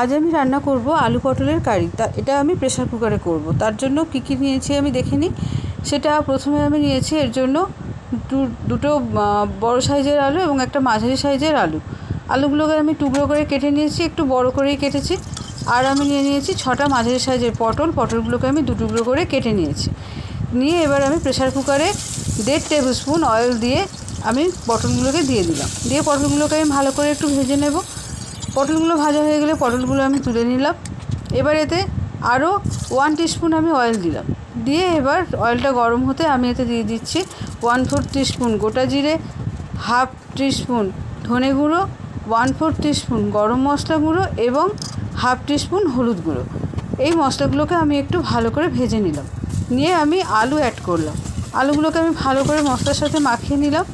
আজ আমি রান্না করব আলু পটলের কারি। এটা আমি প্রেসার কুকারে করব। তার জন্য কী কী নিয়েছি আমি দেখে নিই। সেটা প্রথমে আমি নিয়েছি এর জন্য দুটো বড় সাইজের আলু এবং একটা মাঝারি সাইজের আলু। আলুগুলোকে আমি টুকরো করে কেটে নিয়েছি, একটু বড় করেই কেটেছি। আর আমি নিয়েছি 6টা মাঝারি সাইজের পটলগুলোকে আমি 2 টুকরো করে কেটে নিয়েছি। নিয়ে এবার আমি প্রেসার কুকারে 1.5 টেবিল স্পুন অয়েল দিয়ে আমি পটলগুলোকে দিয়ে দিলাম। দিয়ে পটলগুলোকে আমি ভালো করে একটু ভেজে নেব। পটলগুলো ভাজা হয়ে গেলে পটলগুলো আমি তুলে নিলাম। এবার এতে আরও 1 টিস্পুন আমি অয়েল দিলাম। দিয়ে এবার অয়েলটা গরম হতে আমি এতে দিয়ে দিচ্ছি 1/4 টিস্পুন গোটা জিরে, 1/2 টিস্পুন ধনে গুঁড়ো, 1/4 টিস্পুন গরম মশলা গুঁড়ো এবং 1/2 টিস্পুন হলুদ গুঁড়ো। এই মশলাগুলোকে আমি একটু ভালো করে ভেজে নিলাম। নিয়ে আমি আলু অ্যাড করলাম। আলুগুলোকে আমি ভালো করে মশলার সাথে মাখিয়ে নিলাম।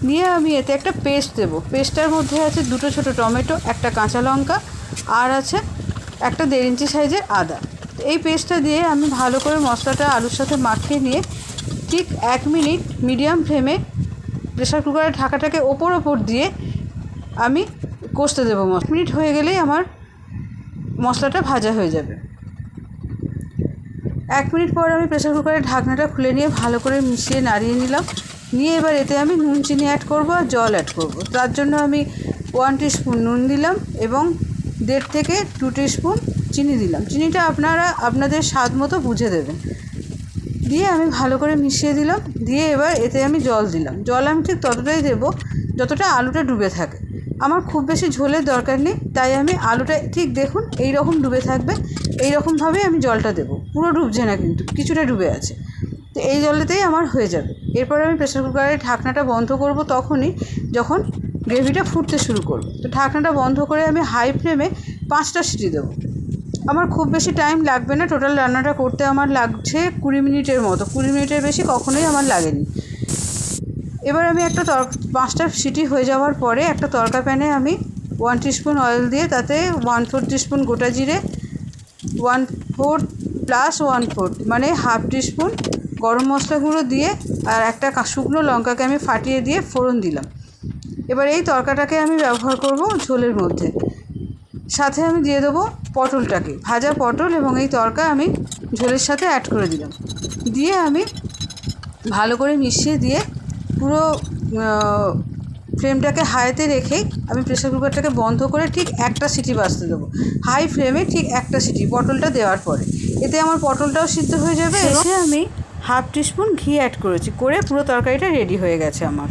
নিয়ে আমি এতে একটা পেস্ট দেবো। পেস্টটার মধ্যে আছে 2টো ছোটো টমেটো, একটা কাঁচা লঙ্কা আর আছে একটা 1.5 ইঞ্চি সাইজের আদা। এই পেস্টটা দিয়ে আমি ভালো করে মশলাটা আলুর সাথে মাখিয়ে নিয়ে ঠিক 1 মিনিট মিডিয়াম ফ্লেমে প্রেসার কুকারের ঢাকাটাকে ওপর দিয়ে আমি কষতে দেবো। 1 মিনিট হয়ে গেলেই আমার মশলাটা ভাজা হয়ে যাবে। 1 মিনিট পর আমি প্রেসার কুকারের ঢাকনাটা খুলে নিয়ে ভালো করে মিশিয়ে নাড়িয়ে নিলাম। নিয়ে এবার এতে আমি নুন চিনি অ্যাড করব আর জল অ্যাড করব। তার জন্য আমি 1 টিস্পুন নুন দিলাম এবং 1.5 থেকে 2 টিস্পুন চিনি দিলাম। চিনিটা আপনারা আপনাদের স্বাদ মতো বুঝে দেবেন। দিয়ে আমি ভালো করে মিশিয়ে দিলাম। দিয়ে এবার এতে আমি জল দিলাম। জল আমি ঠিক ততটাই দেবো যতটা আলুটা ডুবে থাকে। আমার খুব বেশি ঝোলের দরকার নেই, তাই আমি আলুটা ঠিক দেখুন এই রকম ডুবে থাকবে। এই রকমভাবে আমি জলটা দেবো, পুরো ডুবছে না, কিন্তু কিছুটা ডুবে আছে। তো এই জলেতেই আমার হয়ে যাবে। এরপর আমি প্রেসার কুকারের ঢাকনাটা বন্ধ করব তখনই যখন গ্রেভিটা ফুটতে শুরু করবে। তো ঢাকনাটা বন্ধ করে আমি হাই ফ্লেমে 5টা সিটি দেবো। আমার খুব বেশি টাইম লাগবে না। টোটাল রান্নাটা করতে আমার লাগছে 20 মিনিটের মতো। 20 মিনিটের বেশি কখনোই আমার লাগেনি। এবার আমি 5টা সিটি হয়ে যাওয়ার পরে একটা তড়কা প্যানে আমি 1 টিস্পুন অয়েল দিয়ে তাতে 1/4 টিস্পুন গোটা জিরে, 1/4 প্লাস 1/4 মানে 1/2 টিস্পুন গরম মশলা গুঁড়ো দিয়ে আর একটা শুকনো লঙ্কাকে আমি ফাটিয়ে দিয়ে ফোড়ন দিলাম। এবার এই তড়কাটাকে আমি ব্যবহার করব ঝোলের মধ্যে। সাথে আমি দিয়ে দেবো পটলটাকে, ভাজা পটল, এবং এই তড়কা আমি ঝোলের সাথে অ্যাড করে দিলাম। দিয়ে আমি ভালো করে মিশিয়ে দিয়ে পুরো ফ্লেমটাকে হাইতে রেখেই আমি প্রেসার কুকারটাকে বন্ধ করে ঠিক একটা সিটি বাজতে দেবো। হাই ফ্লেমে ঠিক একটা সিটি পটলটা দেওয়ার পরে। এতে আমার পটলটাও সিদ্ধ হয়ে যাবে। এসে আমি 1/2 টিস্পুন ঘি অ্যাড করেছি, করে পুরো তরকারিটা রেডি হয়ে গেছে আমার।